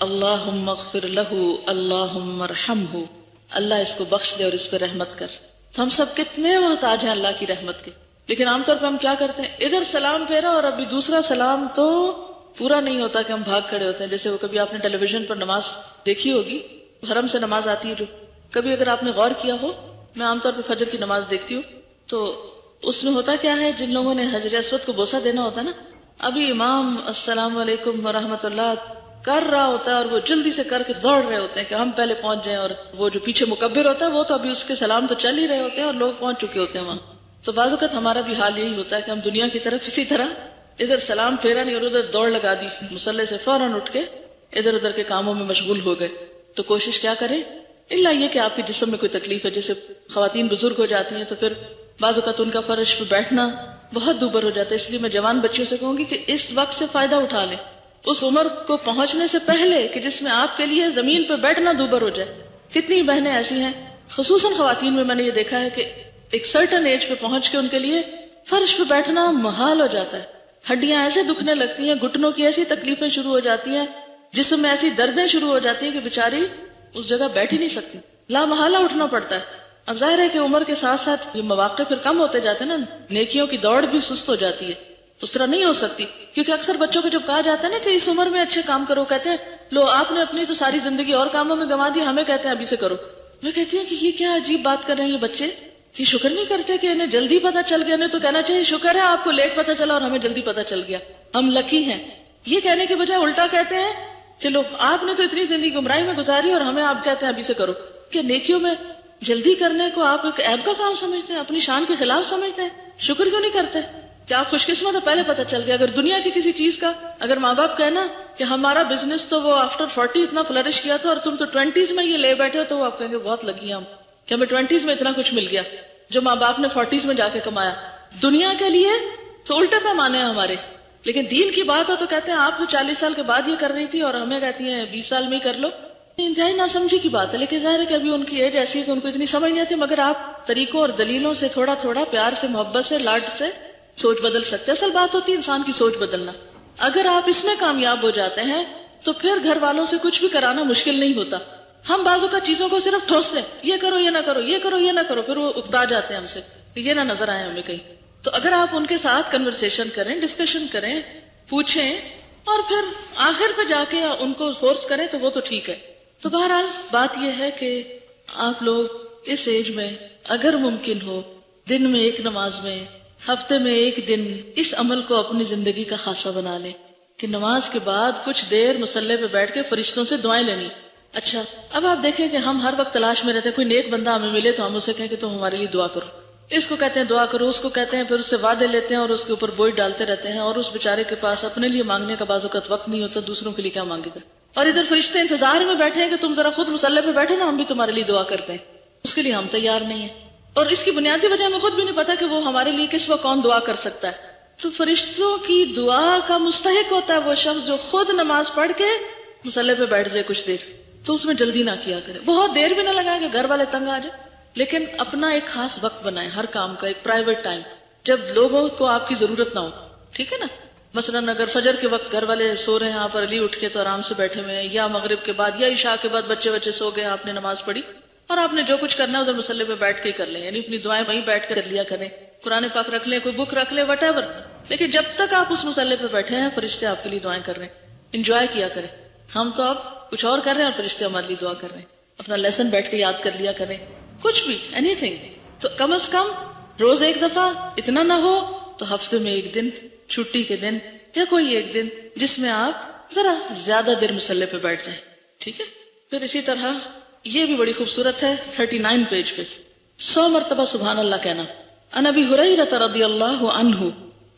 اللہم اغفر لہ اللہم ارحمہ، اللہ اس کو بخش دے اور اس پہ رحمت کر. تو ہم سب کتنے محتاج ہیں اللہ کی رحمت کے. لیکن عام طور پہ ہم کیا کرتے ہیں، ادھر سلام پھیرا اور ابھی دوسرا سلام تو پورا نہیں ہوتا کہ ہم بھاگ کھڑے ہوتے ہیں. جیسے وہ کبھی آپ نے ٹیلی ویژن پر نماز دیکھی ہوگی، حرم سے نماز آتی ہے جو، کبھی اگر آپ نے غور کیا ہو، میں عام طور پہ فجر کی نماز دیکھتی ہوں تو اس میں ہوتا کیا ہے، جن لوگوں نے حجر اسود کو بوسہ دینا ہوتا ہے نا، ابھی امام السلام علیکم ورحمۃ اللہ کر رہا ہوتا ہے اور وہ جلدی سے کر کے دوڑ رہے ہوتے ہیں کہ ہم پہلے پہنچ جائیں، اور وہ جو پیچھے مکبر ہوتا ہے وہ تو ابھی اس کے سلام تو چل ہی رہے ہوتے ہیں اور لوگ پہنچ چکے ہوتے ہیں وہاں. تو بعض اوقات ہمارا بھی حال یہی ہوتا ہے کہ ہم دنیا کی طرف اسی طرح ادھر سلام پھیرا نہیں اور ادھر دوڑ لگا دی، مصلی سے فوراً اٹھ کے ادھر ادھر کے کاموں میں مشغول ہو گئے. تو کوشش کیا کریں، الا یہ کہ آپ کے جسم میں کوئی تکلیف ہے، جیسے خواتین بزرگ ہو جاتی ہیں تو پھر بعض اوقات ان کا فرش پہ بیٹھنا بہت دوبر ہو جاتا ہے. اس لیے میں جوان بچیوں سے کہوں گی کہ اس وقت سے فائدہ اٹھا لیں، اس عمر کو پہنچنے سے پہلے کہ جس میں آپ کے لیے زمین پہ بیٹھنا دوبر ہو جائے. کتنی بہنیں ایسی ہیں، خصوصاً خواتین میں نے یہ دیکھا ہے کہ ایک سرٹن ایج پہ پہنچ کے ان کے لیے فرش پہ بیٹھنا محال ہو جاتا ہے. ہڈیاں ایسے دکھنے لگتی ہیں، گھٹنوں کی ایسی تکلیفیں شروع ہو جاتی ہیں، جسم میں ایسی دردیں شروع ہو جاتی ہیں کہ بیچاری اس جگہ بیٹھ ہی نہیں سکتی، لا محالہ اٹھنا پڑتا ہے. اب ظاہر ہے کہ عمر کے ساتھ ساتھ یہ مواقع پھر کم ہوتے جاتے ہیں نا، نیکیوں کی دوڑ بھی سست ہو جاتی ہے، اس طرح نہیں ہو سکتی. کیونکہ اکثر بچوں کو جب کہا جاتا ہے نا کہ اس عمر میں اچھے کام کرو، کہتے ہیں لو آپ نے اپنی تو ساری زندگی اور کاموں میں گنوا دی، ہمیں کہتے ہیں ابھی سے کرو. میں کہتی ہوں کہ یہ کیا عجیب بات کر رہے ہیں یہ بچے، یہ شکر نہیں کرتے کہ انہیں جلدی پتا چل گیا. انہیں تو کہنا چاہیے شکر ہے آپ کو لیٹ پتا چلا اور ہمیں جلدی پتا چل گیا، ہم لکی ہیں. یہ کہنے کے بجائے الٹا کہتے ہیں کہ لو آپ نے تو اتنی زندگی گمراہی میں گزاری اور ہمیں آپ کہتے ہیں ابھی سے کرو. کہ نیکیوں میں جلدی کرنے کو آپ ایک عیب کا کام سمجھتے ہیں، اپنی شان کے خلاف سمجھتے ہیں. شکر کیوں نہیں کرتے کہ آپ خوش قسمت ہے پہلے پتا چل گیا. اگر دنیا کی کسی چیز کا اگر ماں باپ کہنا کہ ہمارا بزنس تو وہ آفٹر 40 اتنا فلرش کیا تھا اور تم تو 20s میں یہ لے بیٹھے ہو، تو وہ آپ کہیں گے بہت لکی ہم کہ ہمیں 20s میں اتنا کچھ مل گیا جو ماں باپ نے 40s میں جا کے کمایا. دنیا کے لیے تو الٹے پیمانے ہیں ہمارے. لیکن دین کی بات ہو تو کہتے ہیں آپ تو 40 سال کے بعد یہ کر رہی تھی اور ہمیں کہتی ہیں 20 سال میں ہی کر لو. انتہائی ناسمجھی کی بات ہے. لیکن ظاہر ہے کہ ابھی ان کی ایج ایسی ہے کہ ان کو اتنی سمجھ نہیں آتی، مگر آپ طریقوں اور دلیلوں سے تھوڑا تھوڑا پیار سے، محبت سے، لاڈ سے سوچ بدل سکتے. اصل بات ہوتی ہے انسان کی سوچ بدلنا. اگر آپ اس میں کامیاب ہو جاتے ہیں تو پھر گھر والوں سے کچھ بھی کرانا مشکل نہیں ہوتا. ہم بعضوں کا چیزوں کو صرف ٹھوستے ہیں، یہ کرو یہ نہ کرو، یہ کرو یہ نہ کرو، پھر وہ اکتا جاتے ہیں ہم سے کہ یہ نہ نظر آئے ہمیں کہیں. تو اگر آپ ان کے ساتھ کنورسیشن کریں، ڈسکشن کریں، پوچھیں اور پھر آخر پہ جا کے ان کو فورس کریں تو وہ تو ٹھیک ہے. تو بہرحال بات یہ ہے کہ آپ لوگ اس ایج میں اگر ممکن ہو دن میں ایک نماز میں، ہفتے میں ایک دن اس عمل کو اپنی زندگی کا خاصہ بنا لیں کہ نماز کے بعد کچھ دیر مصلی پہ بیٹھ کے فرشتوں سے دعائیں لینی. اچھا اب آپ دیکھیں کہ ہم ہر وقت تلاش میں رہتے ہیں، کوئی نیک بندہ ہمیں ملے تو ہم اسے کہیں کہ تم ہمارے لیے دعا کرو. اس کو کہتے ہیں دعا کرو، اس کو کہتے ہیں، پھر اس سے وعدے لیتے ہیں اور اس کے اوپر بوجھ ڈالتے رہتے ہیں، اور اس بیچارے کے پاس اپنے لیے مانگنے کا بعض اوقات وقت نہیں ہوتا، دوسروں کے لیے کیا مانگے گا. اور ادھر فرشتے انتظار میں بیٹھے ہیں کہ تم ذرا خود مصلی پہ بیٹھے نا، ہم بھی تمہارے لیے دعا کرتے ہیں. اس کے لیے ہم تیار نہیں ہیں، اور اس کی بنیادی وجہ ہمیں خود بھی نہیں پتا کہ وہ ہمارے لیے کس وقت کون دعا کر سکتا ہے. تو فرشتوں کی دعا کا مستحق ہوتا ہے وہ شخص جو خود نماز پڑھ کے مصلی پہ بیٹھ جائے کچھ دیر. تو اس میں جلدی نہ کیا کرے، بہت دیر بھی نہ لگائے کہ گھر والے تنگ آ جائے، لیکن اپنا ایک خاص وقت بنائے ہر کام کا، ایک پرائیویٹ ٹائم جب لوگوں کو آپ کی ضرورت نہ ہو. ٹھیک ہے نا؟ مثلاً اگر فجر کے وقت گھر والے سو رہے ہیں، آپ علی اٹھ کے تو آرام سے بیٹھے ہوئے ہیں، یا مغرب کے بعد یا عشاء کے بعد بچے سو گئے، آپ نے نماز پڑھی اور آپ نے جو کچھ کرنا ہے ادھر مصلی پہ بیٹھ کے ہی کر لیں، یعنی اپنی دعائیں وہیں بیٹھ کر لیا کریں، قرآن پاک رکھ لیں، کوئی بک رکھ لیں، وٹ ایور. لیکن جب تک آپ اس مصلی پہ بیٹھے ہیں فرشتے آپ کے لیے دعائیں کر رہے ہیں. انجوائے کیا کریں. ہم تو اب کچھ اور کر رہے ہیں اور فرشتے ہمارے لیے دعا کر رہے ہیں. اپنا لیسن بیٹھ کے یاد کر لیا کریں، کچھ بھی اینی تھنگ. تو کم از کم روز ایک دفعہ، اتنا نہ ہو تو ہفتے میں ایک دن، چھٹی کے دن یا کوئی ایک دن جس میں آپ ذرا زیادہ دیر مصلی پہ بیٹھ جائیں. ٹھیک ہے؟ پھر اسی طرح یہ بھی بڑی خوبصورت ہے 39 پیج پہ 100 مرتبہ سبحان اللہ کہنا. عن ابی ہریرہ رضی اللہ عنہ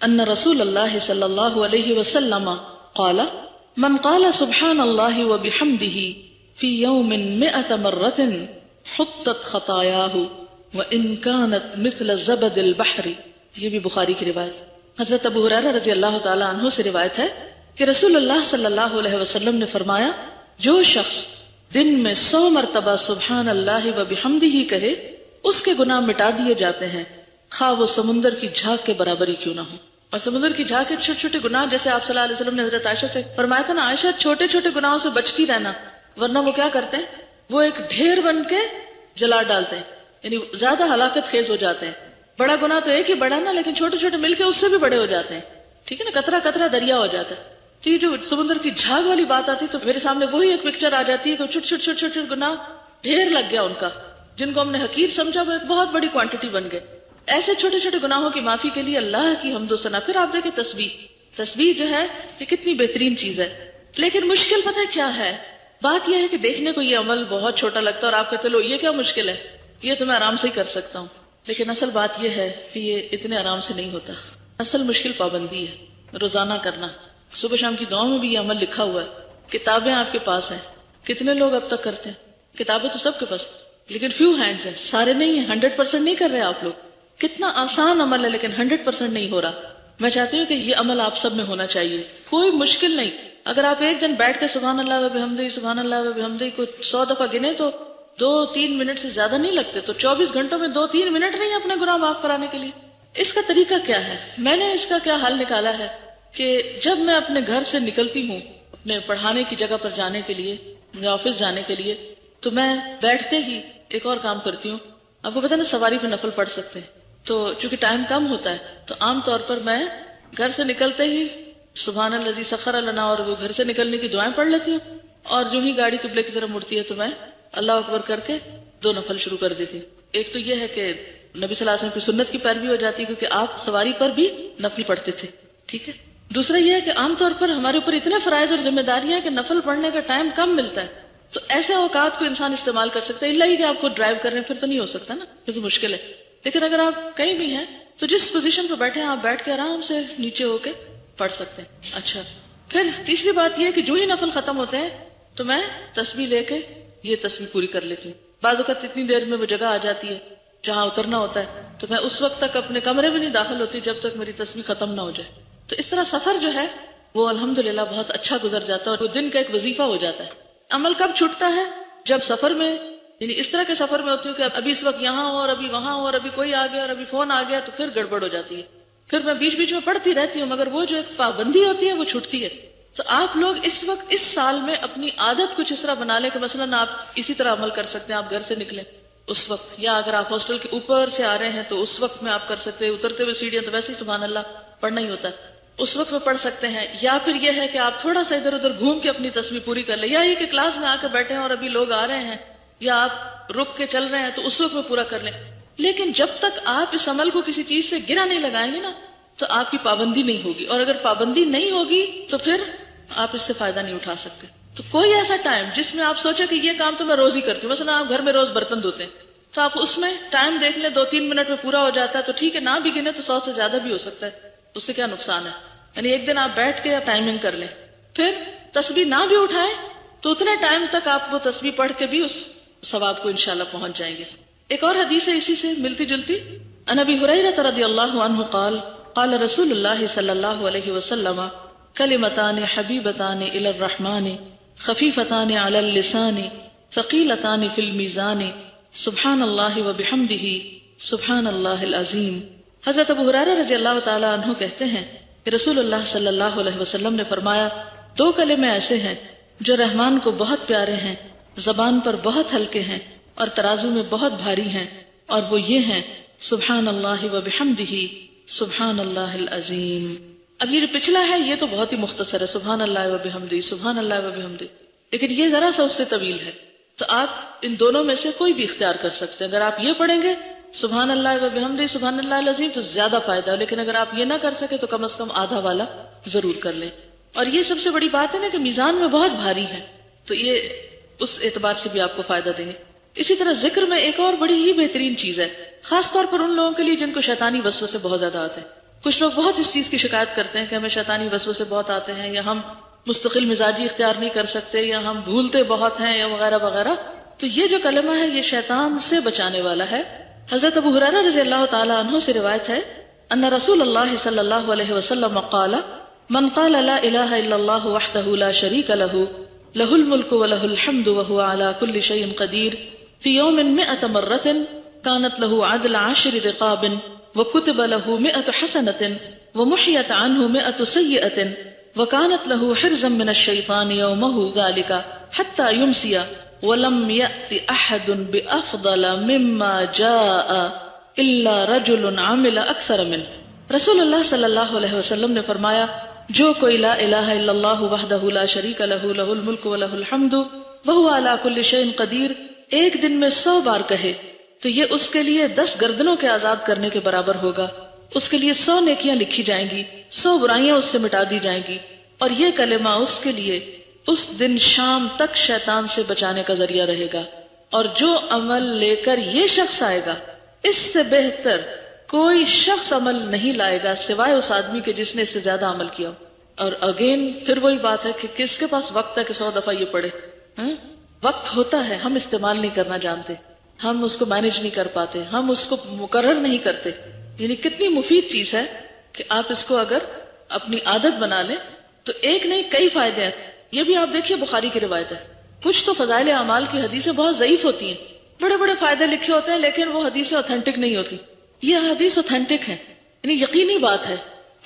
ان رسول اللہ صلی اللہ علیہ وسلم قال من قال سبحان اللہ وبحمدہ فی یوم 100 مرۃ حطت خطایاہ وان کانت مثل زبد البحر. یہ بھی بخاری کی روایت. حضرت ابو ہریرہ رضی اللہ تعالی عنہ سے روایت ہے کہ رسول اللہ صلی اللہ علیہ وسلم نے فرمایا، جو شخص دن میں 100 مرتبہ سبحان اللہ و بحمدہ کہے اس کے گناہ مٹا دیے جاتے ہیں، خواہ وہ سمندر کی جھاگ کے برابر ہی کیوں نہ ہو. اور سمندر کی جھاگ کے چھوٹے چھوٹے گناہ، جیسے آپ صلی اللہ علیہ وسلم نے حضرت عائشہ سے فرمایا تھا نا، عائشہ چھوٹے چھوٹے گناہوں سے بچتی رہنا، ورنہ وہ کیا کرتے ہیں، وہ ایک ڈھیر بن کے جلا ڈالتے ہیں، یعنی زیادہ ہلاکت خیز ہو جاتے ہیں. بڑا گناہ تو ایک ہی بڑا نا، لیکن چھوٹے چھوٹے مل کے اس سے بھی بڑے ہو جاتے ہیں. ٹھیک ہے نا، قطرہ قطرہ دریا ہو جاتا ہے. تو یہ جو سمندر کی جھاگ والی بات آتی تو میرے سامنے وہی ایک پکچر آ جاتی ہے کہ چھوٹے چھوٹے چھوٹے چھوٹے گناہ ڈھیر لگ گیا ان کا، جن کو ہم نے حقیر سمجھا وہ ایک بہت بڑی کوانٹٹی بن گئے. ایسے چھوٹے چھوٹے گناہوں کی معافی کے لیے اللہ کی حمد و ثنا. پھر آپ دیکھیں تسبیح جو ہے یہ کتنی بہترین چیز ہے. لیکن مشکل پتہ ہے کیا ہے؟ بات یہ ہے کہ دیکھنے کو یہ عمل بہت چھوٹا لگتا ہے اور آپ کہتے لو یہ کیا مشکل ہے، یہ تو میں آرام سے ہی کر سکتا ہوں. لیکن اصل بات یہ ہے کہ یہ اتنے آرام سے نہیں ہوتا. اصل مشکل پابندی ہے، روزانہ کرنا. صبح شام کی دعاؤں میں بھی یہ عمل لکھا ہوا ہے. کتابیں آپ کے پاس ہیں، کتنے لوگ اب تک کرتے ہیں؟ کتابیں تو سب کے پاس، لیکن فیو ہینڈز ہیں، سارے نہیں ہیں. 100% نہیں کر رہے آپ لوگ. کتنا آسان عمل ہے لیکن 100% نہیں ہو رہا. میں چاہتی ہوں کہ یہ عمل آپ سب میں ہونا چاہیے، کوئی مشکل نہیں. اگر آپ ایک دن بیٹھ کے سبحان اللہ و بحمدہ سبحان اللہ و بحمدہ کو 100 دفعہ گنے تو 2-3 منٹ سے زیادہ نہیں لگتے. تو 24 گھنٹوں میں 2-3 منٹ نہیں اپنے گناہ معاف کرانے کے لیے. اس کا طریقہ کیا ہے؟ میں نے اس کا کیا حل نکالا ہے کہ جب میں اپنے گھر سے نکلتی ہوں اپنے پڑھانے کی جگہ پر جانے کے لیے یا آفس جانے کے لیے، تو میں بیٹھتے ہی ایک اور کام کرتی ہوں. آپ کو پتا نا سواری پہ نفل پڑھ سکتے ہیں، تو چونکہ ٹائم کم ہوتا ہے تو عام طور پر میں گھر سے نکلتے ہی سبحان الذی سخر لنا اور وہ گھر سے نکلنے کی دعائیں پڑھ لیتی ہوں، اور جو ہی گاڑی قبلے کی طرف مڑتی ہے تو میں اللہ اکبر کر کے 2 نفل شروع کر دیتی ہوں. ایک تو یہ ہے کہ نبی صلی اللہ علیہ وسلم کی سنت کی پیروی ہو جاتی ہے کیونکہ آپ سواری پر بھی نفل پڑھتے تھے. ٹھیک ہے. دوسرا یہ ہے کہ عام طور پر ہمارے اوپر اتنے فرائض اور ذمہ داریاں ہیں کہ نفل پڑھنے کا ٹائم کم ملتا ہے. تو ایسے اوقات کو انسان استعمال کر سکتا ہے، اللہ ہی کہ آپ خود ڈرائیو کر رہے ہیں پھر تو نہیں ہو سکتا نا، کیونکہ مشکل ہے. لیکن اگر آپ کہیں بھی ہیں تو جس پوزیشن پہ بیٹھے ہیں آپ بیٹھ کے آرام سے نیچے ہو کے پڑھ سکتے ہیں. اچھا، پھر تیسری بات یہ ہے کہ جو ہی نفل ختم ہوتے ہیں تو میں تسبیح لے کے یہ تسبیح پوری کر لیتی ہوں. بعض اوقات اتنی دیر میں وہ جگہ آ جاتی ہے جہاں اترنا ہوتا ہے تو میں اس وقت تک اپنے کمرے میں نہیں داخل ہوتی جب تک میری تسبیح ختم نہ ہو جائے. تو اس طرح سفر جو ہے وہ الحمدللہ بہت اچھا گزر جاتا ہے اور وہ دن کا ایک وظیفہ ہو جاتا ہے. عمل کب چھوٹتا ہے؟ جب سفر میں، یعنی اس طرح کے سفر میں ہوتی ہوں کہ ابھی اس وقت یہاں ہوں اور ابھی وہاں ہوں اور ابھی کوئی آ گیا اور ابھی فون آ گیا تو پھر گڑبڑ ہو جاتی ہے. پھر میں بیچ بیچ میں پڑھتی رہتی ہوں مگر وہ جو ایک پابندی ہوتی ہے وہ چھوٹتی ہے. تو آپ لوگ اس وقت اس سال میں اپنی عادت کچھ اس طرح بنا لیں کہ مثلا آپ اسی طرح عمل کر سکتے ہیں. آپ گھر سے نکلیں اس وقت، یا اگر آپ ہاسٹل کے اوپر سے آ رہے ہیں تو اس وقت میں آپ کر سکتے ہیں. اترتے ہوئے سیڑھیاں تو ویسے ہی سبحان اللہ پڑھنا ہی ہوتا ہے، اس وقت میں پڑھ سکتے ہیں. یا پھر یہ ہے کہ آپ تھوڑا سا ادھر ادھر گھوم کے اپنی تسبیح پوری کر لیں. یا یہ کہ کلاس میں آ کے بیٹھے ہیں اور ابھی لوگ آ رہے ہیں یا آپ رک کے چل رہے ہیں تو اس وقت میں پورا کر لیں. لیکن جب تک آپ اس عمل کو کسی چیز سے گرا نہیں لگائیں گے نا تو آپ کی پابندی نہیں ہوگی، اور اگر پابندی نہیں ہوگی تو پھر آپ اس سے فائدہ نہیں اٹھا سکتے. تو کوئی ایسا ٹائم جس میں آپ سوچے کہ یہ کام تو میں روز ہی کرتی ہوں، مثلا آپ گھر میں روز برتن دھوتے ہیں تو آپ اس میں ٹائم دیکھ لیں 2-3 منٹ میں پورا ہو جاتا ہے تو ٹھیک ہے، نہ بھی گنے تو 100 سے زیادہ بھی ہو سکتا ہے، اس سے کیا نقصان ہے. یعنی ایک دن آپ بیٹھ کے ٹائمنگ کر لیں. پھر تسبیح نہ بھی اٹھائیں تو اتنے ٹائم تک آپ وہ تسبیح پڑھ کے بھی اس ثواب کو انشاءاللہ پہنچ جائیں گے. ایک اور حدیث ہے اسی سے ملتی جلتی. عن ابی ہریرہ رضی اللہ عنہ قال قال رسول اللہ صلی اللہ علیہ وسلم کلمتان حبیبتان الی الرحمن خفیفتان علی اللسان ثقیلتان فی المیزان سبحان اللہ وبحمدہ سبحان اللہ العظیم. حضرت ابو ہریرہ رضی اللہ تعالی عنہ کہتے ہیں کہ رسول اللہ صلی اللہ علیہ وسلم نے فرمایا 2 کلمے ایسے ہیں جو رحمان کو بہت پیارے ہیں، زبان پر بہت ہلکے ہیں اور ترازو میں بہت بھاری ہیں، اور وہ یہ ہیں سبحان اللہ وبحمدہ سبحان اللہ العظیم. اب یہ جو پچھلا ہے یہ تو بہت ہی مختصر ہے، سبحان اللہ وبحمدہ سبحان اللہ وبحمدہ، لیکن یہ ذرا سا اس سے طویل ہے. تو آپ ان دونوں میں سے کوئی بھی اختیار کر سکتے ہیں. اگر آپ یہ پڑھیں گے سبحان اللہ وبحمدہ سبحان اللہ العظیم تو زیادہ فائدہ ہے، لیکن اگر آپ یہ نہ کر سکے تو کم از کم آدھا والا ضرور کر لیں. اور یہ سب سے بڑی بات ہے نا کہ میزان میں بہت بھاری ہے، تو یہ اس اعتبار سے بھی آپ کو فائدہ دیں گے. اسی طرح ذکر میں ایک اور بڑی ہی بہترین چیز ہے، خاص طور پر ان لوگوں کے لیے جن کو شیطانی وسوسے بہت زیادہ آتے ہیں. کچھ لوگ بہت اس چیز کی شکایت کرتے ہیں کہ ہمیں شیطانی وسوسے بہت آتے ہیں، یا ہم مستقل مزاجی اختیار نہیں کر سکتے، یا ہم بھولتے بہت ہیں، یا وغیرہ وغیرہ. تو یہ جو کلمہ ہے یہ شیطان سے بچانے والا ہے. حضرت ابو ہریرہ رضی اللہ تعالی عنہ سے روایت ہے ان رسول اللہ صلی اللہ علیہ وسلم قال من قال لا الہ الا اللہ وحدہ لا شریک لہ لہ الملک ولہ الحمد وہو علی کل شیء قدیر فی یوم 100 مرۃ کانت لہ عدل 10 رقاب وکتب لہ 100 حسنۃ ومحيت عنه 100 سيئة وكانت له حرزا من الشيطان يومه ذلك حتى يمسي ولم يأت أحد بأفضل مما جاء إلا رجل عمل أكثر منه. رسول اللہ صلی اللہ علیہ وسلم نے فرمایا جو کوئی لا الہ الا اللہ وحدہ لا شریک لہ لہ الملک و لہ الحمد وہو علی کل شیء قدیر ایک دن میں 100 بار کہے تو یہ اس کے لیے 10 گردنوں کے آزاد کرنے کے برابر ہوگا. اس کے لیے 100 نیکیاں لکھی جائیں گی، 100 برائیاں اس سے مٹا دی جائیں گی، اور یہ کلمہ اس کے لیے اس دن شام تک شیطان سے بچانے کا ذریعہ رہے گا. اور جو عمل لے کر یہ شخص آئے گا اس سے بہتر کوئی شخص عمل نہیں لائے گا سوائے اس آدمی کے جس نے اس سے زیادہ عمل کیا. اور اگین پھر وہی بات ہے کہ کس کے پاس وقت ہے کہ 100 دفعہ یہ پڑھے. وقت ہوتا ہے، ہم استعمال نہیں کرنا جانتے، ہم اس کو مینج نہیں کر پاتے، ہم اس کو مقرر نہیں کرتے. یعنی کتنی مفید چیز ہے کہ آپ اس کو اگر اپنی عادت بنا لیں تو ایک نہیں کئی فائدے ہیں. یہ بھی آپ دیکھیے بخاری کی روایت ہے. کچھ تو فضائل اعمال کی حدیثیں بہت ضعیف ہوتی ہیں، بڑے بڑے فائدے لکھے ہوتے ہیں لیکن وہ حدیثیں اوتھینٹک نہیں ہوتی. یہ حدیث اوتھینٹک ہے، یعنی یقینی بات ہے،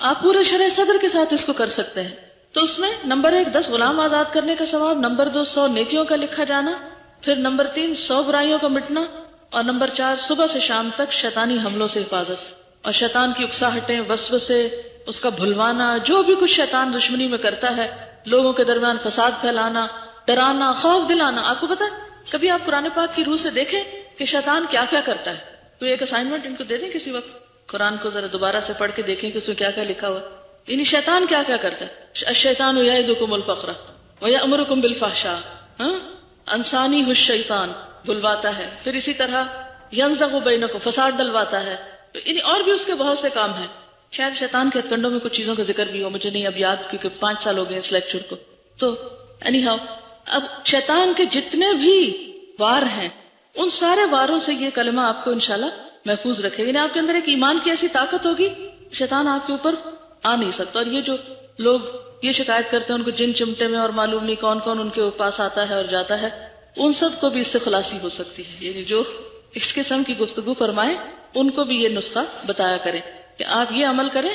آپ پورے شرح صدر کے ساتھ اس کو کر سکتے ہیں. تو اس میں نمبر 1 10 غلام آزاد کرنے کا ثواب، نمبر 2 100 نیکیوں کا لکھا جانا، پھر نمبر 3 100 برائیوں کا مٹنا، اور نمبر 4 صبح سے شام تک شیطانی حملوں سے حفاظت. اور شیطان کی اکساہٹیں، وسوسے، اس کا بھلوانا، جو بھی کچھ شیطان دشمنی میں کرتا ہے، لوگوں کے درمیان فساد پھیلانا، ڈرانا، خوف دلانا. آپ کو پتا ہے کبھی آپ قرآن پاک کی روح سے دیکھیں کہ شیطان کیا کیا کرتا ہے. کوئی ایک اسائنمنٹ ان کو دے دیں کسی وقت، قرآن کو ذرا دوبارہ سے پڑھ کے دیکھیں کہ اس میں کیا کیا لکھا ہوا. یعنی شیطان کیا کیا کرتا ہے. الشیطان یعدکم الفقر ویأمرکم بالفحشاء، انسانی الشیطان بھلواتا ہے. پھر اسی طرح ینزغ بینکم فساد ڈلواتا ہے. یعنی اور بھی اس کے بہت سے کام ہیں. شاید شیطان کے ہتھ کنڈوں میں کچھ چیزوں کا ذکر بھی ہو، مجھے نہیں اب یاد کیونکہ 5 سال ہو گئے اس لیکچر کو. تو اینی ہاؤ اب شیطان کے جتنے بھی وار ہیں ان سارے واروں سے یہ کلمہ آپ کو انشاءاللہ محفوظ رکھے گا. یعنی آپ کے اندر ایک ایمان کی ایسی طاقت ہوگی شیطان آپ کے اوپر آ نہیں سکتا. اور یہ جو لوگ یہ شکایت کرتے ہیں ان کو جن چمٹے میں اور معلوم نہیں کون کون ان کے پاس آتا ہے اور جاتا ہے، ان سب کو بھی اس سے خلاصی ہو سکتی ہے. یعنی جو اس قسم کی گفتگو فرمائے ان کو بھی یہ نسخہ بتایا کریں کہ آپ یہ عمل کریں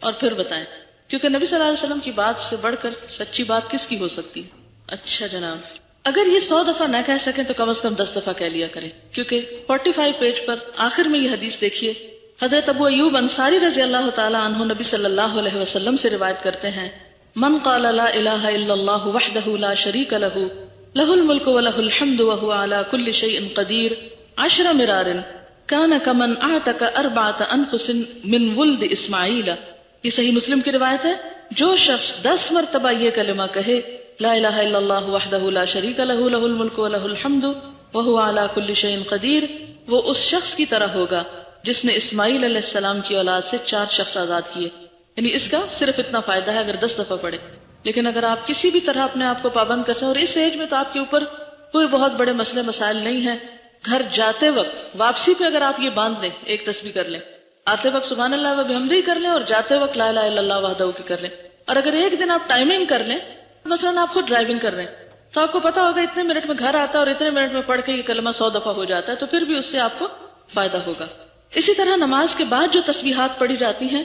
اور پھر بتائیں. کیونکہ نبی صلی اللہ علیہ وسلم کی بات سے بڑھ کر سچی بات کس کی ہو سکتی ہے. اچھا جناب، اگر یہ 100 دفعہ نہ کہہ سکیں تو کم از کم 10 دفعہ کہہ لیا کریں. کیونکہ 45 پیج پر آخر میں یہ حدیث دیکھیے، حضرت ابو ایوب انصاری رضی اللہ تعالی عنہ نبی صلی اللہ علیہ وسلم سے روایت کرتے ہیں، من قال لا الہ الا اللہ وحدہ لا شریک لہ لہ الملک و لہ الحمد وہو علی کل شیء قدیر 10 مرار کان کمن اعتق 4 انفس من ولد اسماعیل. یہ صحیح مسلم کی روایت ہے. جو شخص 10 مرتبہ یہ کلمہ کہے لا الہ الا اللہ وحدہ لا شریک لہ لہ الملک و لہ الحمد وہو علی کل شیء قدیر، وہ اس شخص کی طرح ہوگا جس نے اسماعیل علیہ السلام کی اولاد سے 4 شخص آزاد کیے. یعنی اس کا صرف اتنا فائدہ ہے اگر 10 دفعہ پڑھے. لیکن اگر آپ کسی بھی طرح اپنے آپ کو پابند کر سکیں، اور اس ایج میں تو آپ کے اوپر کوئی بہت بڑے مسئلے مسائل نہیں ہیں، گھر جاتے وقت واپسی پہ اگر آپ یہ باندھ لیں، ایک تسبیح کر لیں، آتے وقت سبحان اللہ و بحمدہ کر لیں، اور جاتے وقت لا الہ الا اللہ وحدہ کی کر لیں. اور اگر ایک دن آپ ٹائمنگ کر لیں، مثلا آپ خود ڈرائیونگ کر رہے ہیں تو آپ کو پتا ہوگا اتنے منٹ میں گھر آتا ہے اور اتنے منٹ میں پڑھ کے یہ کلمہ 100 دفعہ ہو جاتا ہے، تو پھر بھی اس سے آپ کو فائدہ ہوگا. اسی طرح نماز کے بعد جو تسبیحات پڑھی جاتی ہیں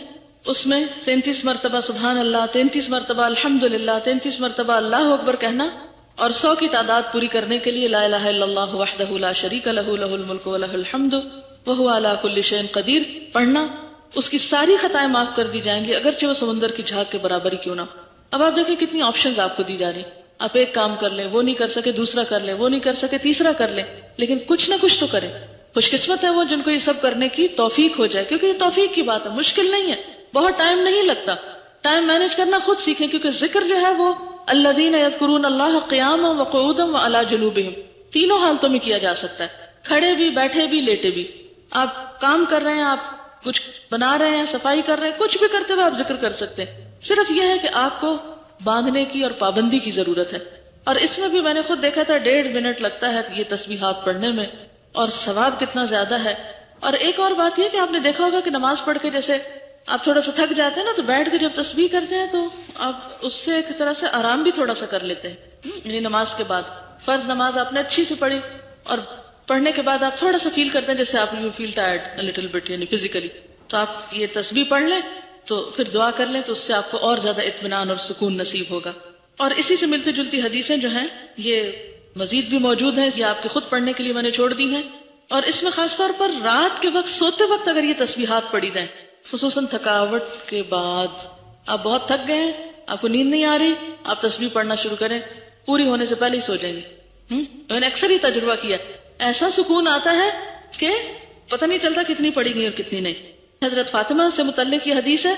اس میں 33 مرتبہ سبحان اللہ، 33 مرتبہ الحمدللہ، 33 مرتبہ اللہ اکبر کہنا، اور 100 کی تعداد پوری کرنے کے لیے لا الہ الا اللہ وحدہ لا شریک لہ لہ الملک و لہ الحمد وہو علی کل شیء قدیر پڑھنا. اس کی ساری خطائیں معاف کر دی جائیں گی اگرچہ وہ سمندر کی جھاگ کے برابر ہی کیوں نہ. اب آپ دیکھیں کتنی آپشنز آپ کو دی جا رہی. آپ ایک کام کر لیں، وہ نہیں کر سکے دوسرا کر لیں، وہ نہیں کر سکے تیسرا کر لیں، لیکن کچھ نہ کچھ تو کریں. خوش قسمت ہے وہ جن کو یہ سب کرنے کی توفیق ہو جائے، کیونکہ یہ توفیق کی بات ہے، مشکل نہیں ہے، بہت ٹائم نہیں لگتا. ٹائم مینج کرنا خود سیکھیں، کیونکہ ذکر جو ہے وہ الذین یذکرون اللہ قیاما وقعودا وعلی جنوبہم، تینوں حالتوں میں کیا جا سکتا ہے، کھڑے بھی، بیٹھے بھی، لیٹے بھی. آپ کام کر رہے ہیں، آپ کچھ بنا رہے ہیں، صفائی کر رہے ہیں، کچھ بھی کرتے ہوئے آپ ذکر کر سکتے ہیں. صرف یہ ہے کہ آپ کو باندھنے کی اور پابندی کی ضرورت ہے. اور اس میں بھی میں نے خود دیکھا تھا 1.5 منٹ لگتا ہے یہ تسبیحات پڑھنے میں، اور ثواب کتنا زیادہ ہے. اور ایک اور بات یہ کہ آپ نے دیکھا ہوگا کہ نماز پڑھ کے جیسے آپ تھوڑا سا تھک جاتے ہیں نا، تو بیٹھ کے جب تسبیح کرتے ہیں تو آپ اس سے ایک طرح سے آرام بھی تھوڑا سا کر لیتے ہیں. یعنی نماز کے بعد فرض نماز آپ نے اچھی سے پڑھی اور پڑھنے کے بعد آپ تھوڑا سا فیل کرتے ہیں جیسے آپ you feel tired little bit, یعنی فزیکلی، تو آپ یہ تسبیح پڑھ لیں تو پھر دعا کر لیں تو اس سے آپ کو اور زیادہ اطمینان اور سکون نصیب ہوگا. اور اسی سے ملتی جلتی حدیثیں جو ہیں یہ مزید بھی موجود ہیں، یہ آپ کے خود پڑھنے کے لیے میں نے چھوڑ دی ہیں. اور اس میں خاص طور پر رات کے وقت سوتے وقت اگر یہ تسبیحات پڑھی جائیں، خصوصاً تھکاوٹ کے بعد، آپ بہت تھک گئے ہیں، آپ کو نیند نہیں آ رہی، آپ تسبیح پڑھنا شروع کریں، پوری ہونے سے پہلے ہی سو جائیں گے. میں نے اکثر ہی تجربہ کیا، ایسا سکون آتا ہے کہ پتہ نہیں چلتا کتنی پڑھی گئی اور کتنی نہیں. حضرت فاطمہ سے متعلق یہ حدیث ہے،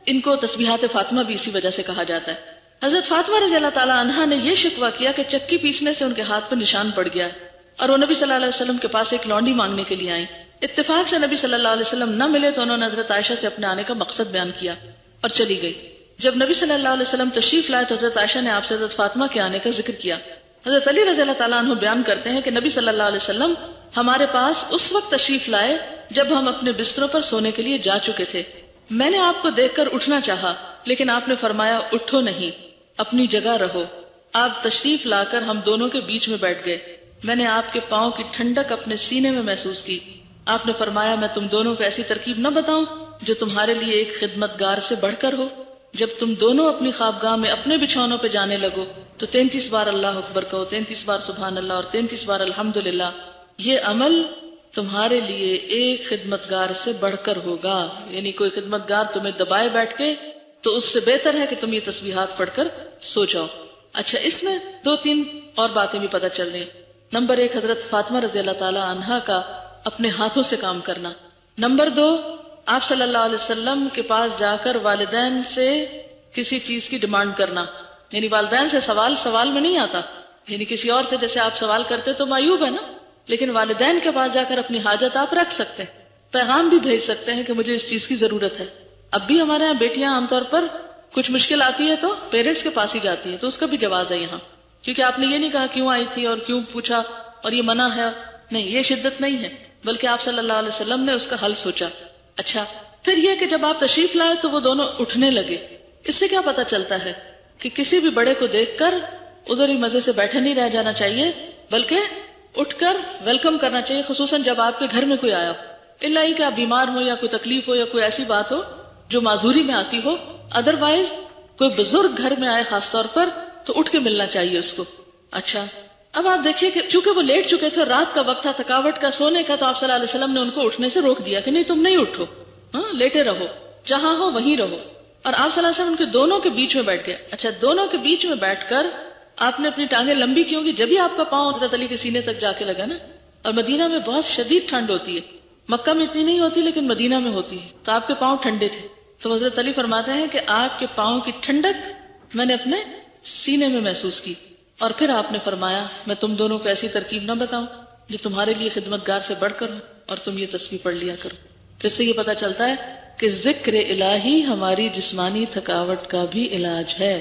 ان کو تسبیحات فاطمہ بھی اسی وجہ سے کہا جاتا ہے. حضرت فاطمہ رضی اللہ تعالی عنہا نے یہ شکوہ کیا کہ چکی پیسنے سے ان کے ہاتھ پر نشان پڑ گیا ہے، اور وہ نبی صلی اللہ علیہ وسلم کے پاس ایک لونڈی مانگنے کے لیے آئیں. اتفاق سے نبی صلی اللہ علیہ وسلم نہ ملے تو انہوں نے حضرت عائشہ سے اپنے آنے کا مقصد بیان کیا اور چلی گئی. جب نبی صلی اللہ علیہ وسلم تشریف لائے تو حضرت عائشہ نے آپ سے حضرت فاطمہ کے آنے کا ذکر کیا. حضرت علی رضی اللہ تعالیٰ عنہ بیان کرتے ہیں کہ نبی صلی اللہ علیہ وسلم ہمارے پاس اس وقت تشریف لائے جب ہم اپنے بستروں پر سونے کے لیے جا چکے تھے. میں نے آپ کو دیکھ کر اٹھنا چاہا لیکن آپ نے فرمایا اٹھو نہیں، اپنی جگہ رہو. آپ تشریف لا کر ہم دونوں کے بیچ میں بیٹھ گئے. میں نے آپ کے پاؤں کی ٹھنڈک اپنے سینے میں محسوس کی. آپ نے فرمایا میں تم دونوں کو ایسی ترکیب نہ بتاؤں جو تمہارے لیے ایک خدمتگار سے بڑھ کر ہو. جب تم دونوں اپنی خوابگاہ میں اپنے بچھونوں پہ جانے لگو تو 33 بار اللہ اکبر کہو، 33 بار سبحان اللہ اور 33 بار الحمدللہ. یہ عمل تمہارے لیے ایک خدمتگار سے بڑھ کر ہوگا. یعنی کوئی خدمتگار تمہیں دبائے بیٹھ کے تو اس سے بہتر ہے کہ تم یہ تسبیحات پڑھ کر سو جاؤ. اچھا، اس میں 2-3 اور باتیں بھی پتہ چل رہی ہیں. نمبر 1 حضرت فاطمہ رضی اللہ تعالی عنہا کا اپنے ہاتھوں سے کام کرنا. نمبر 2 آپ صلی اللہ علیہ وسلم کے پاس جا کر والدین سے کسی چیز کی ڈیمانڈ کرنا. یعنی والدین سے سوال میں نہیں آتا، یعنی کسی اور سے جیسے آپ سوال کرتے تو معیوب ہے نا، لیکن والدین کے پاس جا کر اپنی حاجت آپ رکھ سکتے ہیں، پیغام بھی بھیج سکتے ہیں کہ مجھے اس چیز کی ضرورت ہے. اب بھی ہمارے یہاں بیٹیاں عام طور پر کچھ مشکل آتی ہے تو پیرنٹس کے پاس ہی جاتی ہے، تو اس کا بھی جواز ہے یہاں، کیونکہ آپ نے یہ نہیں کہا کیوں آئی تھی اور کیوں پوچھا اور یہ منع ہے، نہیں، یہ شدت نہیں ہے، بلکہ آپ صلی اللہ علیہ وسلم نے اس کا حل سوچا. اچھا، پھر یہ کہ جب آپ تشریف لائے تو وہ دونوں اٹھنے لگے. اس سے کیا پتا چلتا ہے کہ کسی بھی بڑے کو دیکھ کر ادھر ہی مزے سے بیٹھے نہیں رہ جانا چاہیے، بلکہ اٹھ کر ویلکم کرنا چاہیے، خصوصاً جب آپ کے گھر میں کوئی آیا ہو، الا ہی کہ آپ بیمار ہو یا کوئی تکلیف ہو یا کوئی ایسی بات ہو جو معذوری میں آتی ہو. ادروائز کوئی بزرگ گھر میں آئے خاص طور پر تو اٹھ کے ملنا چاہیے اس کو. اچھا، اب آپ دیکھیے کہ چونکہ وہ لیٹ چکے تھے، رات کا وقت تھا، تھکاوٹ کا، سونے کا، تو آپ صلی اللہ علیہ وسلم نے ان کو اٹھنے سے روک دیا کہ نہیں، تم نہیں اٹھو، لیٹے رہو، جہاں ہو وہیں رہو. اور آپ صلی اللہ علیہ وسلم ان کے دونوں کے بیچ میں بیٹھ گئے. اچھا، دونوں کے بیچ میں بیٹھ کر آپ نے اپنی ٹانگیں لمبی کی ہوں گی، جب ہی آپ کا پاؤں حضرت علی کے سینے تک جا کے لگا نا. اور مدینہ میں بہت شدید ٹھنڈ ہوتی ہے، مکہ میں اتنی نہیں ہوتی لیکن مدینہ میں ہوتی ہے، تو آپ کے پاؤں ٹھنڈے تھے. تو حضرت علی فرماتے ہیں کہ آپ کے پاؤں کی ٹھنڈک میں نے اپنے سینے میں محسوس کی. اور پھر آپ نے فرمایا میں تم دونوں کو ایسی ترکیب نہ بتاؤں جو تمہارے لیے خدمتگار سے بڑھ کر ہو، اور تم یہ تسبیح پڑھ لیا کرو. اس سے یہ پتا چلتا ہے کہ ذکر الہی ہماری جسمانی تھکاوٹ کا بھی علاج ہے،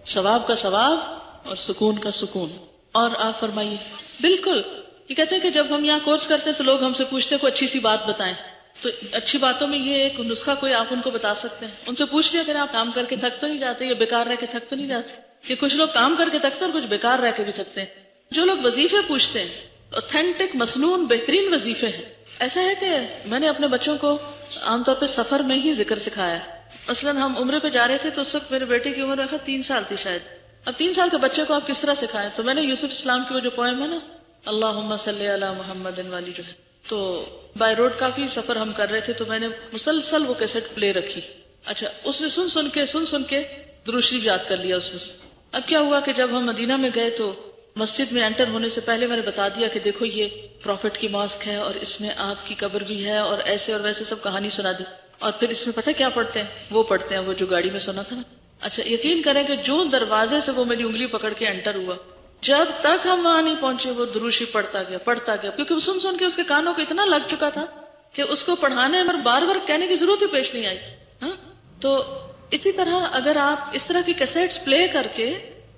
ثواب کا ثواب اور سکون کا سکون. اور آپ فرمائیے. بالکل، یہ کہتے ہیں کہ جب ہم یہاں کورس کرتے ہیں تو لوگ ہم سے پوچھتے ہیں کوئی اچھی سی بات بتائیں، تو اچھی باتوں میں یہ ایک نسخہ کوئی آپ ان کو بتا سکتے ہیں. ان سے پوچھ لیا کہ آپ کام کر کے تھک تو نہیں جاتے، یا بیکار رہ کے تھک تو نہیں جاتے. کہ کچھ لوگ کام کر کے تھکتے ہیں اور کچھ بیکار رہ کے بھی تھکتے ہیں. جو لوگ وظیفے پوچھتے ہیں، اوتھینٹک مسنون بہترین وظیفے ہیں. ایسا ہے کہ میں نے اپنے بچوں کو عام طور پہ سفر میں ہی ذکر سکھایا. مثلاً ہم عمرے پہ جا رہے تھے تو اس وقت میرے بیٹے کی عمر 3 سال تھی شاید. اب 3 سال کے بچے کو آپ کس طرح سکھائیں؟ تو میں نے یوسف اسلام کی وہ جو پوئم ہے نا، اللہم صلی علی محمد والی جو ہے، تو بائی روڈ کافی سفر ہم کر رہے تھے تو میں نے مسلسل وہ کیسٹ پلے رکھی. اچھا، اس میں سن سن کے درود شریف یاد کر لیا اس میں سے. اب کیا ہوا کہ جب ہم مدینہ میں گئے تو مسجد میں انٹر ہونے سے پہلے میں نے بتا دیا کہ دیکھو یہ پروفٹ کی ماسک ہے اور اس میں آپ کی قبر بھی ہے، اور ایسے اور ویسے سب کہانی سنا دی. اور پھر اس میں پتہ کیا پڑھتے ہیں؟ وہ پڑھتے ہیں وہ جو گاڑی میں سنا تھا نا. اچھا، یقین کریں کہ جو دروازے سے وہ میری انگلی پکڑ کے انٹر ہوا، جب تک ہم وہاں نہیں پہنچے وہ درود شریف پڑھتا گیا، کیونکہ وہ سن کے اس کے کانوں کو اتنا لگ چکا تھا کہ اس کو پڑھانے میں بار بار کہنے کی ضرورت ہی پیش نہیں آئی. تو اسی طرح اگر آپ اس طرح کی کیسٹس پلے کر کے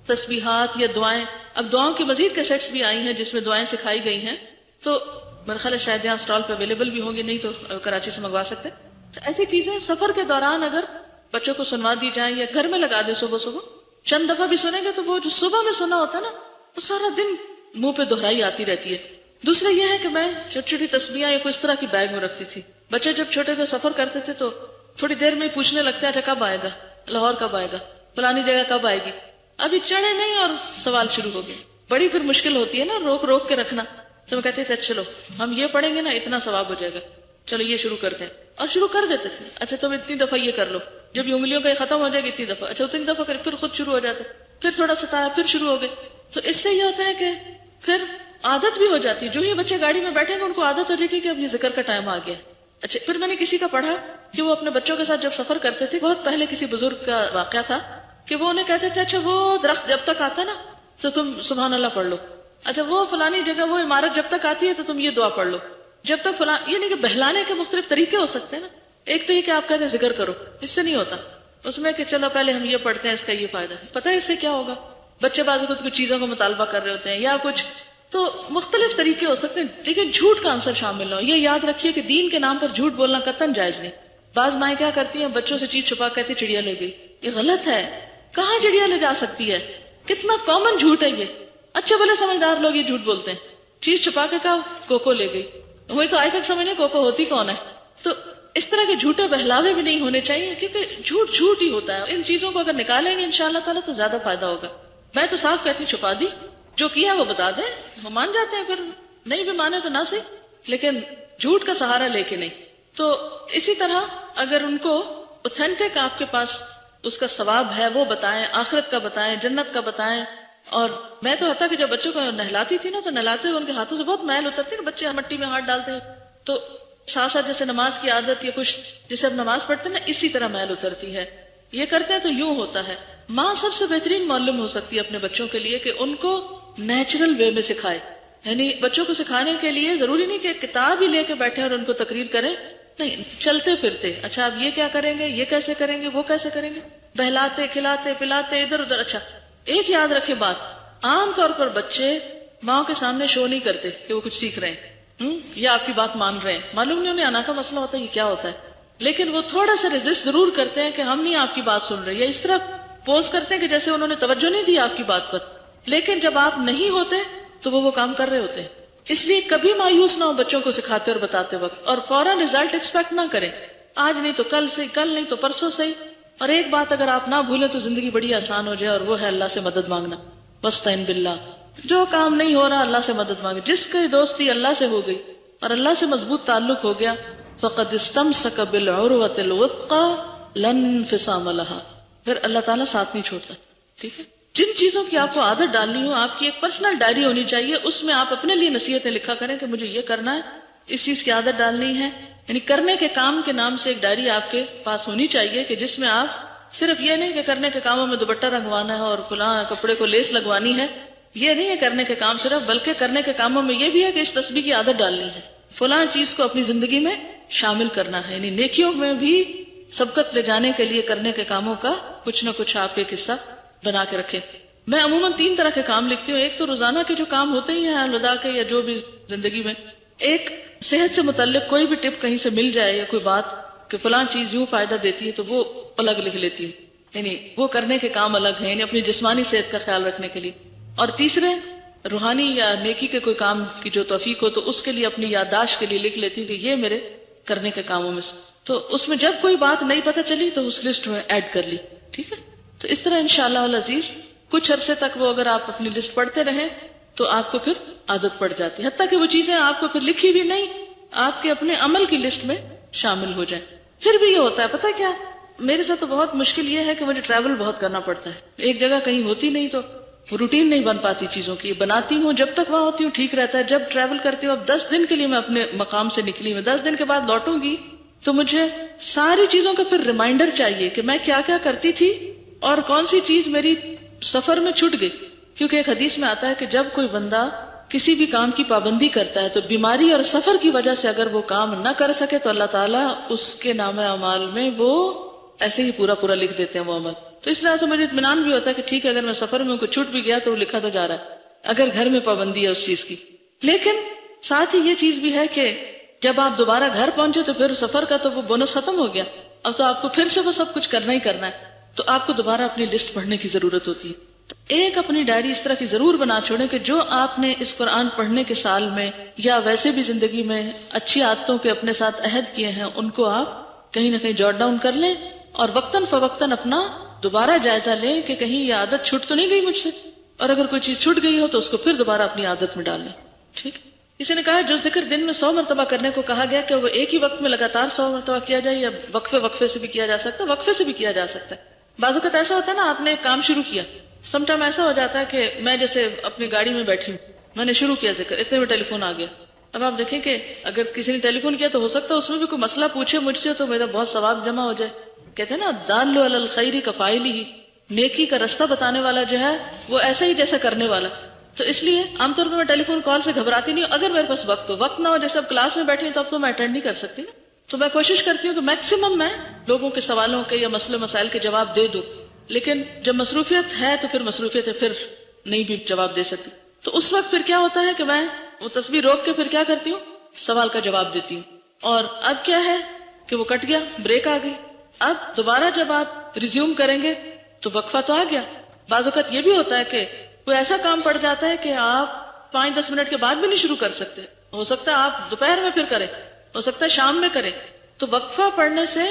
تسبیحات یا دعائیں، اب دعاؤں کی مزید کیسٹس بھی آئی ہیں جس میں دعائیں سکھائی گئی ہیں، تو میرا خیال ہے شاید یہاں اسٹال پہ اویلیبل بھی ہوں گے، نہیں تو کراچی سے منگوا سکتے. تو ایسی چیزیں سفر کے دوران اگر بچوں کو سنوا دی جائیں یا گھر میں لگا دیں، صبح چند دفعہ بھی سنیں گے تو وہ جو صبح میں سنا ہوتا ہے نا، وہ سارا دن منہ پہ دہرائی آتی رہتی ہے. دوسرا یہ ہے کہ میں چھوٹی چھوٹی تسبیحاں یا کوئی اس طرح کی بیگ میں رکھتی تھی. بچے جب چھوٹے تھے سفر کرتے تھے تو تھوڑی دیر میں پوچھنے لگتا ہے اچھا کب آئے گا, لاہور کب آئے گا, فلانی جگہ کب آئے گی. ابھی چڑھے نہیں اور سوال شروع ہو گئے. بڑی پھر مشکل ہوتی ہے نا روک روک کے رکھنا. تو میں کہتے تھے چلو ہم یہ پڑھیں گے نا اتنا ثواب ہو جائے گا, چلو یہ شروع کرتے ہیں, اور شروع کر دیتے تھے. اچھا تم اتنی دفعہ یہ کر لو, جب یہ انگلیوں کا یہ ختم ہو جائے گا اتنی دفعہ, اچھا اتنی دفعہ کر, پھر خود شروع ہو جاتا, پھر تھوڑا ستایا, پھر شروع ہو گئے. تو اس سے یہ ہوتا ہے کہ پھر عادت بھی ہو جاتی ہے. جو ہی بچے گاڑی میں بیٹھیں گے ان کو عادت ہو جائے گی کہ اب یہ ذکر کا ٹائم آ گیا. اچھا پھر میں نے کسی کا پڑھا کہ وہ اپنے بچوں کے ساتھ جب سفر کرتے تھے, بہت پہلے کسی بزرگ کا واقعہ تھا کہ وہ انہیں کہتے تھے اچھا وہ درخت جب تک آتا نا تو تم سبحان اللہ پڑھ لو, اچھا وہ فلانی جگہ وہ عمارت جب تک آتی ہے تو تم یہ دعا پڑھ لو, جب تک فلان. یہ نہیں کہ بہلانے کے مختلف طریقے ہو سکتے ہیں نا. ایک تو یہ کہ آپ کہتے ہیں ذکر کرو, اس سے نہیں ہوتا. اس میں کہ چلو پہلے ہم یہ پڑھتے ہیں, اس کا یہ فائدہ ہے. پتہ ہے اس سے کیا ہوگا؟ بچے بعض کچھ چیزوں کا مطالبہ کر رہے ہوتے ہیں یا کچھ, تو مختلف طریقے ہو سکتے ہیں, لیکن جھوٹ کا عنصر شامل ہو. یہ یاد رکھیے کہ دین کے نام پر جھوٹ بولنا قطعاً جائز نہیں. بعض مائیں کیا کرتی ہیں, بچوں سے چیز چھپا کہتی چڑیا لے گئی. یہ غلط ہے. کہاں چڑیا لے جا سکتی ہے؟ کتنا کامن جھوٹ ہے یہ. اچھے بھلے سمجھدار لوگ یہ جھوٹ بولتے ہیں. چیز چھپا کے کہا کوکو لے گئی, وہی تو آج تک سمجھے کوکو ہوتی کون ہے. تو اس طرح کے جھوٹے بہلاوے بھی نہیں ہونے چاہیے, کیونکہ جھوٹ جھوٹ ہی ہوتا ہے. ان چیزوں کو اگر نکالیں گے انشاءاللہ تعالیٰ تو زیادہ فائدہ ہوگا. میں تو صاف کہتی چھپا دی, جو کیا وہ بتا دیں, وہ مان جاتے ہیں, پھر نہیں بھی مانے تو نہ صحیح, لیکن جھوٹ کا سہارا لے کے نہیں. تو اسی طرح اگر ان کو اوتھینٹک آپ کے پاس اس کا ثواب ہے وہ بتائیں, آخرت کا بتائیں, جنت کا بتائیں. اور میں تو حتیٰ کہ جب بچوں کو نہلاتی تھی نا تو نہلاتے ہوئے ان کے ہاتھوں سے بہت میل اترتی نا, بچے مٹی میں ہاتھ ڈالتے ہیں, تو ساتھ ساتھ جیسے نماز کی عادت یا کچھ جیسے اب نماز پڑھتے ہیں نا اسی طرح میل اترتی ہے. یہ کرتے ہیں تو یوں ہوتا ہے. ماں سب سے بہترین معلم ہو سکتی ہے اپنے بچوں کے لیے کہ ان کو نیچرل وے میں سکھائے. یعنی بچوں کو سکھانے کے لیے ضروری نہیں کہ کتاب ہی لے کے بیٹھے اور ان کو تقریر کریں, نہیں, چلتے پھرتے اچھا آپ یہ کیا کریں گے, یہ کیسے کریں گے, وہ کیسے کریں گے, بہلاتے کھلاتے پلاتے ادھر ادھر. اچھا ایک یاد رکھے بات, عام طور پر بچے ماں کے سامنے شو نہیں کرتے کہ وہ کچھ سیکھ رہے ہیں یا آپ کی بات مان رہے ہیں. معلوم نہیں انہیں آنا کا مسئلہ ہوتا ہے یہ کیا ہوتا ہے, لیکن وہ تھوڑا سا ریزسٹ ضرور کرتے ہیں کہ ہم نہیں آپ کی بات سن رہے, یا اس طرح پوز کرتے ہیں کہ جیسے انہوں نے توجہ نہیں دی آپ کی بات پر. لیکن جب آپ نہیں ہوتے تو وہ کام کر رہے ہوتے ہیں. اس لیے کبھی مایوس نہ ہو بچوں کو سکھاتے اور بتاتے وقت, اور فوراً رزلٹ ایکسپیکٹ نہ کریں. آج نہیں تو کل سے, کل نہیں تو پرسوں سے. اور ایک بات اگر آپ نہ بھولیں تو زندگی بڑی آسان ہو جائے, اور وہ ہے اللہ سے مدد مانگنا. واستعین باللہ. جو کام نہیں ہو رہا اللہ سے مدد مانگے. جس کی دوستی اللہ سے ہو گئی اور اللہ سے مضبوط تعلق ہو گیا, فقد استمسک بالعروۃ الوثقی لا انفصام لها, پھر اللہ تعالیٰ ساتھ نہیں چھوڑتا. ٹھیک ہے, جن چیزوں کی آپ کو عادت ڈالنی ہو, آپ کی ایک پرسنل ڈائری ہونی چاہیے, اس میں آپ اپنے لیے نصیحتیں لکھا کریں کہ مجھے یہ کرنا ہے, اس چیز کی عادت ڈالنی ہے. یعنی کرنے کے کام کے نام سے ایک ڈائری آپ کے پاس ہونی چاہیے کہ جس میں آپ صرف یہ نہیں کہ کرنے کے کاموں میں دوپٹہ رنگوانا ہے اور فلاں کپڑے کو لیس لگوانی ہے, یہ نہیں ہے کرنے کے کام صرف, بلکہ کرنے کے کاموں میں یہ بھی ہے کہ اس تسبیح کی عادت ڈالنی ہے, فلاں چیز کو اپنی زندگی میں شامل کرنا ہے. یعنی نیکیوں میں بھی سبقت لے جانے کے لیے کرنے کے کاموں کا کچھ نہ کچھ آپ ایک حصہ بنا کے رکھیں. میں عموماً 3 طرح کے کام لکھتی ہوں. ایک تو روزانہ کے جو کام ہوتے ہی ہیں الوداع کے یا جو بھی زندگی میں, ایک صحت سے متعلق کوئی بھی ٹپ کہیں سے مل جائے یا کوئی بات کہ فلاں چیز یوں فائدہ دیتی ہے تو وہ الگ لکھ لیتی ہوں. یعنی وہ کرنے کے کام الگ ہیں, یعنی اپنی جسمانی صحت کا خیال رکھنے کے لیے. اور تیسرے روحانی یا نیکی کے کوئی کام کی جو توفیق ہو تو اس کے لیے اپنی یادداشت کے لیے لکھ لیتی ہوں کہ یہ میرے کرنے کے کاموں میں سے. تو اس میں جب کوئی بات نہیں پتہ چلی تو اس لسٹ میں ایڈ کر لی. ٹھیک ہے, تو اس طرح انشاءاللہ العزیز کچھ عرصے تک وہ اگر آپ اپنی لسٹ پڑھتے رہیں تو آپ کو پھر عادت پڑ جاتی ہے, حتیٰ کہ وہ چیزیں آپ کو پھر لکھی بھی نہیں آپ کے اپنے عمل کی لسٹ میں شامل ہو جائیں. پھر بھی یہ ہوتا ہے پتہ کیا, میرے ساتھ تو بہت مشکل یہ ہے کہ مجھے ٹریول بہت کرنا پڑتا ہے, ایک جگہ کہیں ہوتی نہیں تو روٹین نہیں بن پاتی چیزوں کی. بناتی ہوں جب تک وہاں ہوتی ہوں ٹھیک رہتا ہے, جب ٹریول کرتی ہوں اب 10 دن کے لیے میں اپنے مقام سے نکلی, میں 10 دن کے بعد لوٹوں گی تو مجھے ساری چیزوں کا پھر ریمائنڈر چاہیے کہ میں کیا کیا کرتی تھی اور کون سی چیز میری سفر میں چھوٹ گئی. کیونکہ ایک حدیث میں آتا ہے کہ جب کوئی بندہ کسی بھی کام کی پابندی کرتا ہے تو بیماری اور سفر کی وجہ سے اگر وہ کام نہ کر سکے تو اللہ تعالیٰ اس کے نام اعمال میں وہ ایسے ہی پورا پورا لکھ دیتے ہیں وہ عمل. تو اس لحاظ سے مجھے اطمینان بھی ہوتا ہے کہ ٹھیک ہے اگر میں سفر میں کوئی چھوٹ بھی گیا تو وہ لکھا تو جا رہا ہے اگر گھر میں پابندی ہے اس چیز کی. لیکن ساتھ ہی یہ چیز بھی ہے کہ جب آپ دوبارہ گھر پہنچے تو پھر سفر کا تو وہ بونس ختم ہو گیا, اب تو آپ کو پھر سے وہ سب کچھ کرنا ہی کرنا ہے, تو آپ کو دوبارہ اپنی لسٹ پڑھنے کی ضرورت ہوتی ہے. تو ایک اپنی ڈائری اس طرح کی ضرور بنا چھوڑیں کہ جو آپ نے اس قرآن پڑھنے کے سال میں یا ویسے بھی زندگی میں اچھی عادتوں کے اپنے ساتھ عہد کیے ہیں ان کو آپ کہیں نہ کہیں جوٹ ڈاؤن کر لیں اور وقتاً فوقتاً اپنا دوبارہ جائزہ لیں کہ کہیں یہ عادت چھوٹ تو نہیں گئی مجھ سے، اور اگر کوئی چیز چھوٹ گئی ہو تو اس کو پھر دوبارہ اپنی عادت میں ڈال لیں. ٹھیک. کسی نے کہا جو ذکر دن میں 100 مرتبہ کرنے کو کہا گیا کہ وہ ایک ہی وقت میں لگاتار 100 مرتبہ کیا جائے یا وقفے سے بھی کیا جا سکتا ہے؟ وقفے سے بھی کیا جا سکتا ہے. بعض اوقات ایسا ہوتا ہے نا، آپ نے ایک کام شروع کیا، سم ٹائم ایسا ہو جاتا ہے کہ میں جیسے اپنی گاڑی میں بیٹھی ہوں، میں نے شروع کیا ذکر، اتنے میں ٹیلی فون آ گیا. اب آپ دیکھیں کہ اگر کسی نے ٹیلی فون کیا تو ہو سکتا ہے اس میں بھی کوئی مسئلہ پوچھے مجھ سے تو میرا بہت ثواب جمع ہو جائے. کہتے ہیں نا دال علی الخیر کفاعلہ، نیکی کا رستہ بتانے والا جو ہے وہ ایسا ہی جیسا کرنے والا. تو اس لیے عام طور پر میں ٹیلی فون کال سے گھبراتی نہیں ہوں. اگر میرے پاس وقت نہ ہو، جیسے اب کلاس میں بیٹھی ہوں تو اب تو میں اٹینڈ نہیں کر سکتی نا، تو میں کوشش کرتی ہوں کہ میکسیمم میں لوگوں کے سوالوں کے یا مسئلے مسائل کے جواب دے دوں. لیکن جب مصروفیت ہے تو پھر مصروفیت ہے، پھر نہیں بھی جواب دے سکتی. تو اس وقت پھر کیا ہوتا ہے کہ میں وہ تصویر روک کے پھر کیا کرتی ہوں، سوال کا جواب دیتی ہوں. اور اب کیا ہے کہ وہ کٹ گیا، بریک آ گئی. اب دوبارہ جب آپ ریزیوم کریں گے تو وقفہ تو آ گیا. بعض اوقات یہ بھی ہوتا ہے کہ کوئی ایسا کام پڑ جاتا ہے کہ آپ 5-10 منٹ کے بعد بھی نہیں شروع کر سکتے. ہو سکتا ہے آپ دوپہر میں پھر کریں، ہو سکتا ہے شام میں کریں. تو وقفہ پڑھنے سے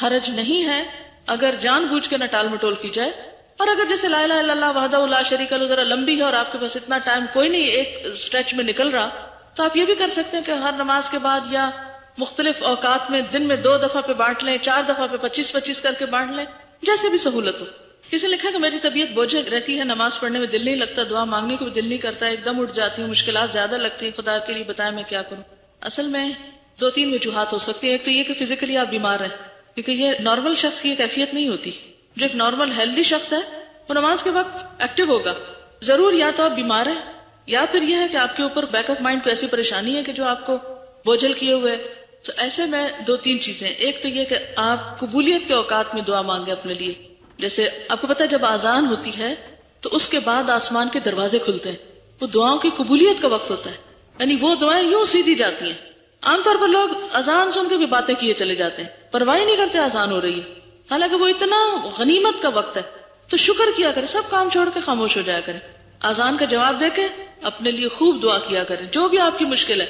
حرج نہیں ہے اگر جان بوجھ کے نہ ٹال مٹول کی جائے. اور اگر جیسے لا الہ الا اللہ وحدہ لا شریک لہ ذرا لمبی ہے اور آپ کے پاس اتنا ٹائم کوئی نہیں ایک اسٹریچ میں نکل رہا، تو آپ یہ بھی کر سکتے ہیں کہ ہر نماز کے بعد یا مختلف اوقات میں دن میں 2 دفعہ پہ بانٹ لیں، 4 دفعہ پہ 25-25 کر کے بانٹ لیں، جیسے بھی سہولت ہو. کسی نے لکھا کہ میری طبیعت بوجھل رہتی ہے، نماز پڑھنے میں دل نہیں لگتا، دعا مانگنے کو بھی دل نہیں کرتا، ایک دم اٹھ جاتی ہوں، مشکلات زیادہ لگتی ہیں، خدا کے لیے بتائیں میں کیا کروں. اصل میں 2-3 وجوہات ہو سکتی ہیں. ایک تو یہ کہ فزیکلی آپ بیمار ہیں، کیونکہ یہ نارمل شخص کی ایک کیفیت نہیں ہوتی. جو ایک نارمل ہیلدی شخص ہے وہ نماز کے وقت ایکٹیو ہوگا. ضرور یا تو آپ بیمار ہیں یا پھر یہ ہے کہ آپ کے اوپر بیک آف مائنڈ کو ایسی پریشانی ہے کہ جو آپ کو بوجھل کیے ہوئے. تو ایسے میں 2-3 چیزیں. ایک تو یہ کہ آپ قبولیت کے اوقات میں دعا مانگیں اپنے لیے. جیسے آپ کو پتا ہے جب آذان ہوتی ہے تو اس کے بعد آسمان کے دروازے کھلتے ہیں، وہ دعاؤں کی قبولیت کا وقت ہوتا ہے. یعنی وہ دعائیں یوں سیدھی جاتی ہیں. عام طور پر لوگ اذان سن کے بھی باتیں کیے چلے جاتے ہیں، پرواہ نہیں کرتے آذان ہو رہی ہے، حالانکہ وہ اتنا غنیمت کا وقت ہے. تو شکر کیا کریں، سب کام چھوڑ کے خاموش ہو جایا کریں، آذان کا جواب دے کے اپنے لیے خوب دعا کیا کریں. جو بھی آپ کی مشکل ہے،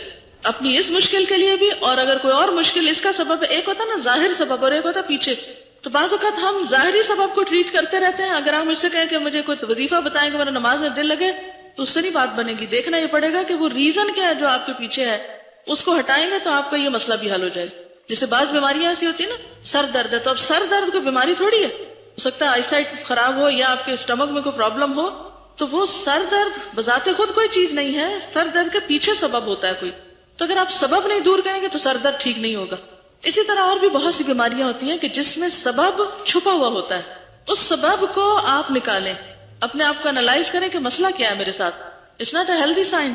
اپنی اس مشکل کے لیے بھی، اور اگر کوئی اور مشکل اس کا سبب ہے، ایک ہوتا نا ظاہر سبب اور ایک ہوتا پیچھے. تو بعض اوقات ہم ظاہری سبب کو ٹریٹ کرتے رہتے ہیں. اگر آپ مجھ سے کہیں کہ مجھے کوئی وظیفہ بتائیں کہ میرا نماز میں دل لگے، تو اس سے نہیں بات بنے گی. دیکھنا یہ پڑے گا کہ وہ ریزن کیا ہے جو آپ کے پیچھے ہے، اس کو ہٹائیں گے تو آپ کا یہ مسئلہ بھی حل ہو جائے. جیسے بعض بیماریاں ایسی ہوتی ہیں نا، سر درد ہے تو اب سر درد کوئی بیماری تھوڑی ہے. ہو سکتا ہے آئی سائٹ خراب ہو یا آپ کے اسٹمک میں کوئی پرابلم ہو، تو وہ سر درد بذات خود کوئی چیز نہیں ہے، سر درد کے پیچھے سبب ہوتا ہے کوئی. تو اگر آپ سبب نہیں دور کریں گے تو سر درد ٹھیک نہیں ہوگا. اسی طرح اور بھی بہت سی بیماریاں ہوتی ہیں کہ جس میں سبب چھپا ہوا ہوتا ہے. اس سبب کو آپ نکالیں، اپنے آپ کو انالائز کریں کہ مسئلہ کیا ہے میرے ساتھ. It's not a healthy sign.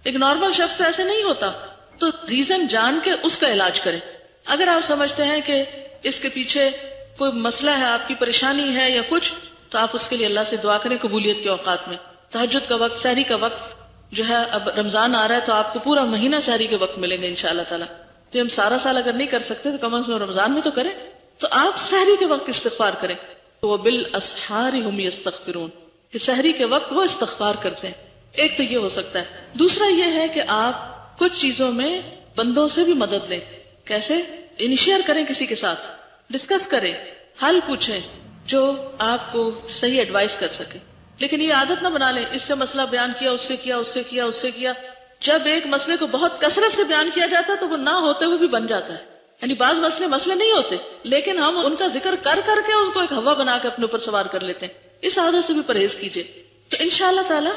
ایک نارمل شخص تو ایسے نہیں ہوتا. تو ریزن جان کے اس کا علاج کریں. اگر آپ سمجھتے ہیں کہ اس کے پیچھے کوئی مسئلہ ہے، آپ کی پریشانی ہے یا کچھ، تو آپ اس کے لیے اللہ سے دعا کریں قبولیت کے اوقات میں. تہجد کا وقت، سحری کا وقت جو ہے، اب رمضان آ رہا ہے تو آپ کو پورا مہینہ سحری کے وقت ملیں گے انشاءاللہ تعالیٰ. تو ہم سارا سال اگر نہیں کر سکتے تو کم از کم رمضان میں تو کریں. تو آپ سحری کے وقت استغفار کریں. وہ بالاسحار هم یستغفرون، کہ سحری کے وقت وہ استغفار کرتے ہیں. ایک تو یہ ہو سکتا ہے. دوسرا یہ ہے کہ آپ کچھ چیزوں میں بندوں سے بھی مدد لیں. کیسے؟ انیشیئر کریں، کسی کے ساتھ ڈسکس کریں، حل پوچھیں جو آپ کو صحیح ایڈوائز کر سکے. لیکن یہ عادت نہ بنا لیں اس سے مسئلہ بیان کیا، اس سے کیا، اس سے کیا، اس سے کیا. جب ایک مسئلے کو بہت کثرت سے بیان کیا جاتا ہے تو وہ نہ ہوتے ہوئے بھی بن جاتا ہے. یعنی بعض مسئلے نہیں ہوتے لیکن ہم ان کا ذکر کر کر کے اس کو ایک ہوا بنا کے اپنے اوپر سوار کر لیتے ہیں. اس عادت سے بھی پرہیز کیجیے. تو انشاءاللہ تعالی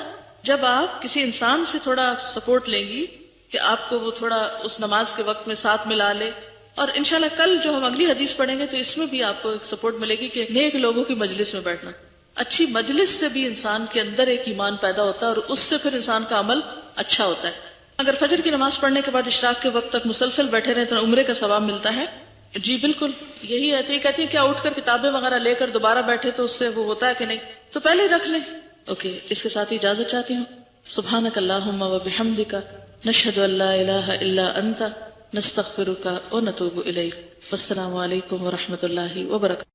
جب آپ کسی انسان سے تھوڑا سپورٹ لیں گی کہ آپ کو وہ تھوڑا اس نماز کے وقت میں ساتھ ملا لے، اور انشاءاللہ کل جو ہم اگلی حدیث پڑھیں گے تو اس میں بھی آپ کو ایک سپورٹ ملے گی کہ نیک لوگوں کی مجلس میں بیٹھنا. اچھی مجلس سے بھی انسان کے اندر ایک ایمان پیدا ہوتا ہے اور اس سے پھر انسان کا عمل اچھا ہوتا ہے. اگر فجر کی نماز پڑھنے کے بعد اشراق کے وقت تک مسلسل بیٹھے رہے تو عمرے کا ثواب ملتا ہے. جی بالکل یہی ہے. تو یہ کہتی ہے کیا اٹھ کر کتابیں وغیرہ لے کر دوبارہ بیٹھے تو اس سے وہ ہوتا ہے کہ نہیں؟ تو پہلے ہی رکھ لیں. اوکے، اس کے ساتھ اجازت چاہتی ہوں. سبحانک اللہم و بحمدک، نشہد ان لا الہ الا انت، نستغفرک و نتوب الیک. والسلام علیکم و رحمۃ اللہ وبرکاتہ.